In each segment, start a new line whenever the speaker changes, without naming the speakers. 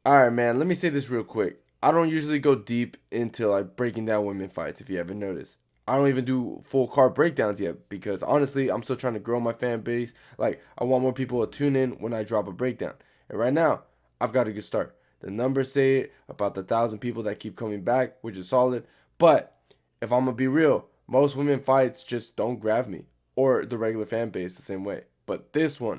Alright, man, let me say this real quick. I don't usually go deep into like breaking down women fights if you haven't noticed. I don't even do full card breakdowns yet because honestly, I'm still trying to grow my fan base. Like, I want more people to tune in when I drop a breakdown. And right now, I've got a good start. The numbers say it about the 1,000 people that keep coming back, which is solid. But if I'm gonna be real, most women fights just don't grab me or the regular fan base the same way. But this one,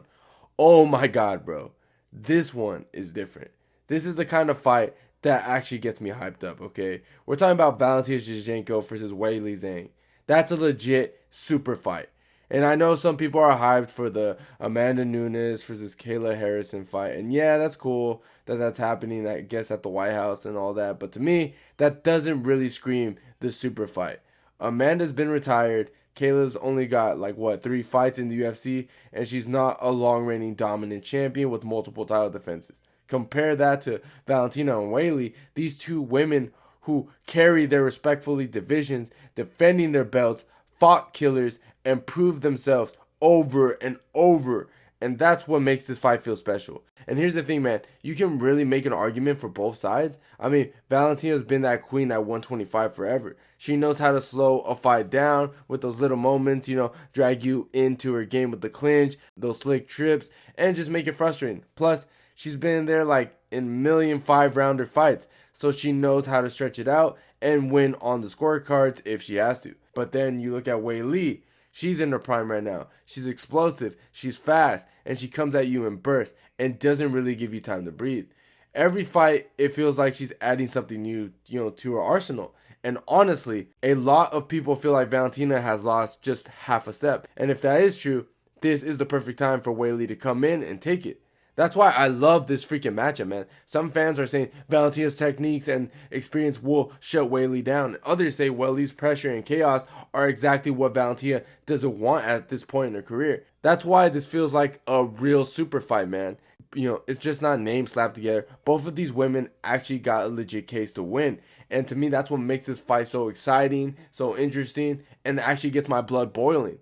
oh my god, bro. This one is different. This is the kind of fight that actually gets me hyped up, okay? We're talking about Valentina Shevchenko versus Weili Zhang. That's a legit super fight. And I know some people are hyped for the Amanda Nunes versus Kayla Harrison fight. And yeah, that's cool that that's happening, I guess, at the White House and all that. But to me, that doesn't really scream the super fight. Amanda's been retired. Kayla's only got like what 3 fights in the UFC, and she's not a long-reigning dominant champion with multiple title defenses. Compare that to Valentina and Weili, these two women who carry their respectfully divisions, defending their belts, fought killers, and proved themselves over and over. And that's what makes this fight feel special. And here's the thing, man. You can really make an argument for both sides. I mean, Valentina's been that queen at 125 forever. She knows how to slow a fight down with those little moments, drag you into her game with the clinch, those slick trips, and just make it frustrating. Plus, she's been there like in million 5-rounder fights, so she knows how to stretch it out and win on the scorecards if she has to. But then you look at Weili. She's in her prime right now. She's explosive, she's fast, and she comes at you in bursts and doesn't really give you time to breathe. Every fight, it feels like she's adding something new, to her arsenal. And honestly, a lot of people feel like Valentina has lost just half a step. And if that is true, this is the perfect time for Weili to come in and take it. That's why I love this freaking matchup, man. Some fans are saying Valentina's techniques and experience will shut Weili down. Others say Weili's pressure and chaos are exactly what Valentina doesn't want at this point in her career. That's why this feels like a real super fight, man. It's just not names slapped together. Both of these women actually got a legit case to win. And to me, that's what makes this fight so exciting, so interesting, and actually gets my blood boiling.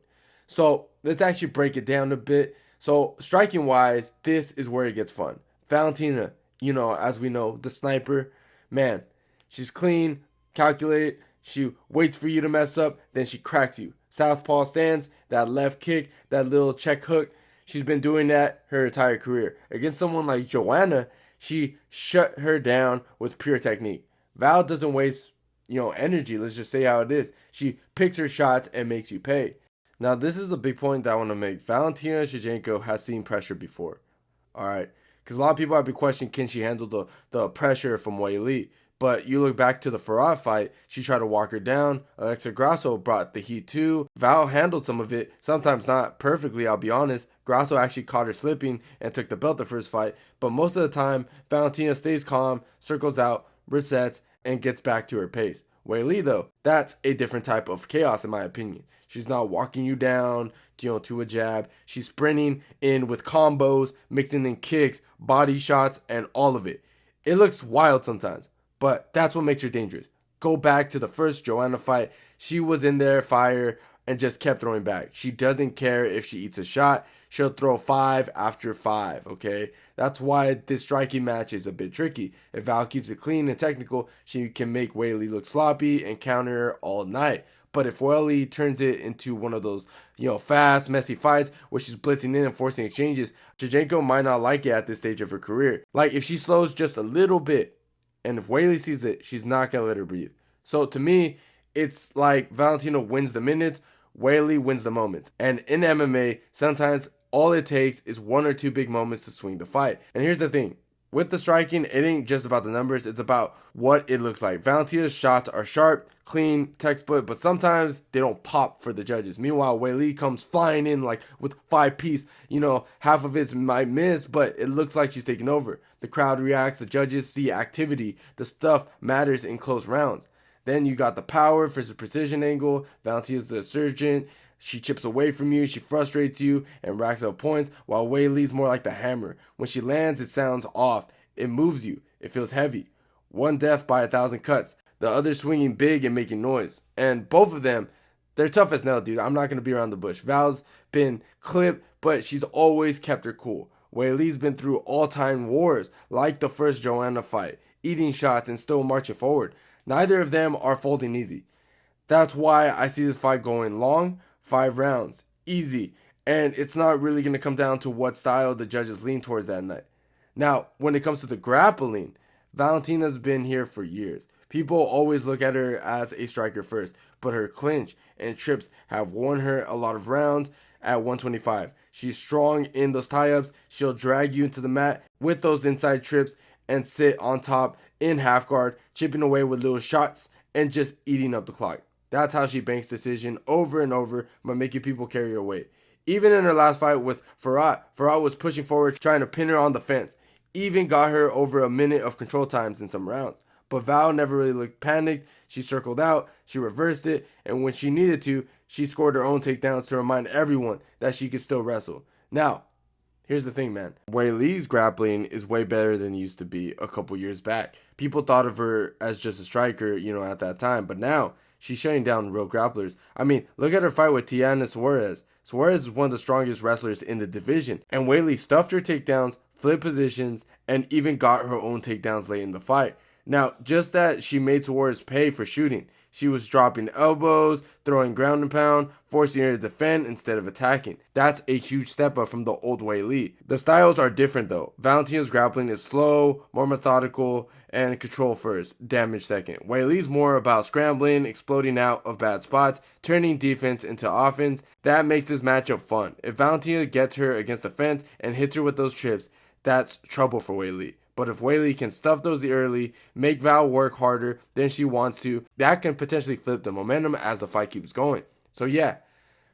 So let's actually break it down a bit. So striking wise, this is where it gets fun. Valentina, as we know, the sniper, man, she's clean, calculated. She waits for you to mess up, then she cracks you. Southpaw stance, that left kick, that little check hook. She's been doing that her entire career. Against someone like Joanna, she shut her down with pure technique. Val doesn't waste, energy. Let's just say how it is. She picks her shots and makes you pay. Now, this is the big point that I want to make. Valentina Shevchenko has seen pressure before. All right. Because a lot of people have been questioning, can she handle the pressure from Weili? But you look back to the Farah fight, she tried to walk her down. Alexa Grasso brought the heat too. Val handled some of it, sometimes not perfectly, I'll be honest. Grasso actually caught her slipping and took the belt the first fight. But most of the time, Valentina stays calm, circles out, resets, and gets back to her pace. Weili, though, that's a different type of chaos in my opinion. She's not walking you down, to a jab. She's sprinting in with combos, mixing in kicks, body shots, and all of it. It looks wild sometimes, but that's what makes her dangerous. Go back to the first Joanna fight. She was in there, fire, and just kept throwing back. She doesn't care if she eats a shot. She'll throw 5 after 5, okay? That's why this striking match is a bit tricky. If Val keeps it clean and technical, she can make Weili look sloppy and counter her all night. But if Weili turns it into one of those, fast, messy fights where she's blitzing in and forcing exchanges, Shevchenko might not like it at this stage of her career. Like, if she slows just a little bit, and if Weili sees it, she's not going to let her breathe. So, to me, it's like Valentina wins the minutes, Weili wins the moments. And in MMA, sometimes all it takes is 1 or 2 big moments to swing the fight. And here's the thing. With the striking, it ain't just about the numbers, it's about what it looks like. Valentina's shots are sharp, clean, textbook, but sometimes they don't pop for the judges. Meanwhile, Weili comes flying in like with 5-piece. Half of it might miss, but it looks like she's taking over. The crowd reacts, the judges see activity. The stuff matters in close rounds. Then you got the power versus precision angle. Valentina's the surgeon. She chips away from you, she frustrates you, and racks up points, while Weili's more like the hammer. When she lands, it sounds off. It moves you. It feels heavy. One death by 1,000 cuts. The other swinging big and making noise. And both of them, they're tough as nails, dude. I'm not going to be around the bush. Val's been clipped, but she's always kept her cool. Weili's been through all-time wars, like the first Joanna fight, eating shots and still marching forward. Neither of them are folding easy. That's why I see this fight going long, 5 rounds, easy, and it's not really going to come down to what style the judges lean towards that night. Now, when it comes to the grappling, Valentina's been here for years. People always look at her as a striker first, but her clinch and trips have won her a lot of rounds at 125. She's strong in those tie-ups. She'll drag you into the mat with those inside trips and sit on top in half guard, chipping away with little shots and just eating up the clock. That's how she banks decision over and over by making people carry her weight. Even in her last fight with Farhat was pushing forward, trying to pin her on the fence. Even got her over a minute of control times in some rounds. But Val never really looked panicked. She circled out, she reversed it, and when she needed to, she scored her own takedowns to remind everyone that she could still wrestle. Now, here's the thing, man. Weili's grappling is way better than it used to be a couple years back. People thought of her as just a striker, at that time, but now she's shutting down real grapplers. I mean, look at her fight with Tiana Suarez. Suarez is one of the strongest wrestlers in the division, and Weili stuffed her takedowns, flipped positions, and even got her own takedowns late in the fight. Now, just that she made Suarez pay for shooting. She was dropping elbows, throwing ground and pound, forcing her to defend instead of attacking. That's a huge step up from the old Weili. The styles are different though. Valentina's grappling is slow, more methodical, and control first, damage second. Weili's more about scrambling, exploding out of bad spots, turning defense into offense. That makes this matchup fun. If Valentina gets her against the fence and hits her with those trips, that's trouble for Weili. But if Weili can stuff those early, make Val work harder than she wants to, that can potentially flip the momentum as the fight keeps going. So yeah,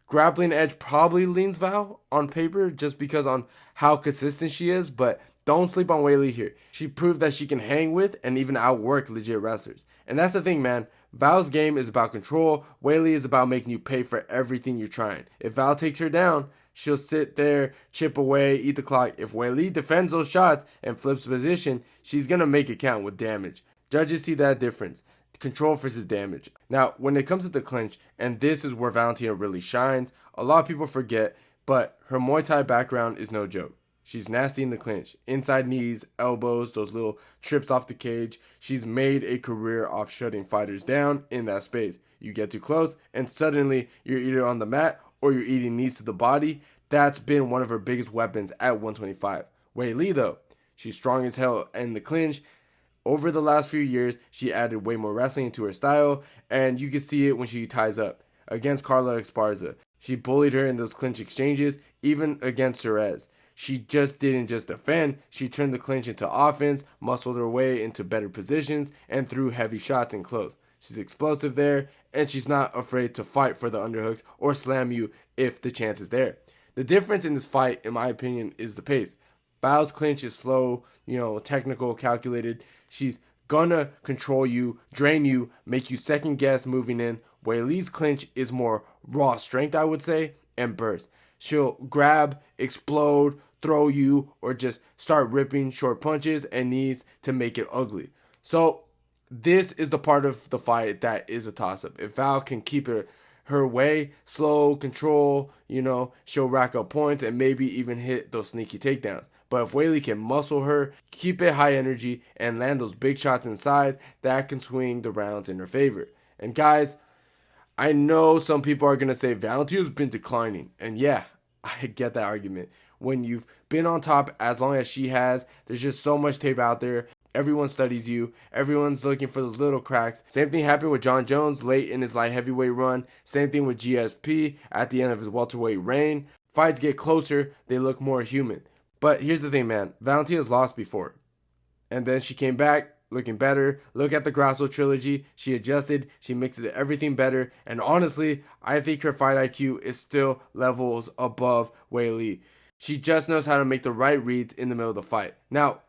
grappling edge probably leans Val on paper just because on how consistent she is, but don't sleep on Weili here. She proved that she can hang with and even outwork legit wrestlers. And that's the thing, man. Val's game is about control. Weili is about making you pay for everything you're trying. If Val takes her down, she'll sit there, chip away, eat the clock. If Weili defends those shots and flips position, she's going to make it count with damage. Judges see that difference. Control versus damage. Now, when it comes to the clinch, and this is where Valentina really shines, a lot of people forget, but her Muay Thai background is no joke. She's nasty in the clinch. Inside knees, elbows, those little trips off the cage. She's made a career off shutting fighters down in that space. You get too close, and suddenly you're either on the mat or you're eating knees to the body. That's been one of her biggest weapons at 125. Weili, though, she's strong as hell in the clinch. Over the last few years, she added way more wrestling into her style, and you can see it when she ties up. Against Carla Esparza, she bullied her in those clinch exchanges, even against Jerez. She just didn't just defend, she turned the clinch into offense, muscled her way into better positions, and threw heavy shots in close. She's explosive there, and she's not afraid to fight for the underhooks or slam you if the chance is there. The difference in this fight, in my opinion, is the pace. Val's clinch is slow, technical, calculated. She's gonna control you, drain you, make you second guess moving in. Weili's clinch is more raw strength, I would say, and burst. She'll grab, explode, throw you, or just start ripping short punches and knees to make it ugly. So this is the part of the fight that is a toss-up. If Val can keep it her way, slow, control, she'll rack up points and maybe even hit those sneaky takedowns. But if Weili can muscle her, keep it high energy, and land those big shots inside, that can swing the rounds in her favor. And guys, I know some people are going to say Valentina's been declining. And yeah, I get that argument. When you've been on top as long as she has, there's just so much tape out there. Everyone studies you. Everyone's looking for those little cracks. Same thing happened with John Jones late in his light heavyweight run. Same thing with GSP at the end of his welterweight reign. Fights get closer, they look more human. But here's the thing, man. Valentina's lost before. And then she came back looking better. Look at the Grasso trilogy. She adjusted. She mixed everything better. And honestly, I think her fight IQ is still levels above Weili. She just knows how to make the right reads in the middle of the fight. Now,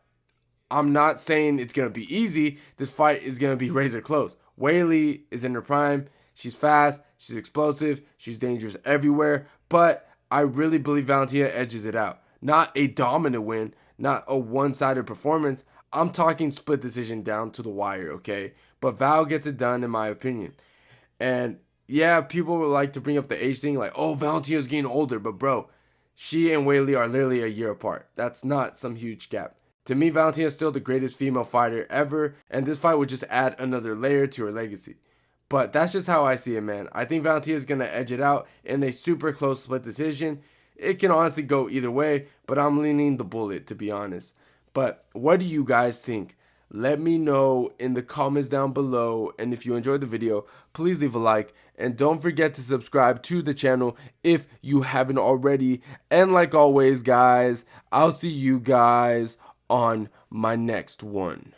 I'm not saying it's going to be easy. This fight is going to be razor close. Weili is in her prime. She's fast. She's explosive. She's dangerous everywhere. But I really believe Valentina edges it out. Not a dominant win. Not a one-sided performance. I'm talking split decision down to the wire, okay? But Val gets it done in my opinion. And yeah, people would like to bring up the age thing. Like, oh, Valentina's getting older. But bro, She and Weili are literally a year apart. That's not some huge gap. To me, Valentina is still the greatest female fighter ever, and this fight would just add another layer to her legacy. But that's just how I see it, man. I think Valentina is going to edge it out in a super close split decision. It can honestly go either way, but I'm leaning the bullet, to be honest. But what do you guys think? Let me know in the comments down below, and if you enjoyed the video, please leave a like, and don't forget to subscribe to the channel if you haven't already. And like always, guys, I'll see you guys on my next one.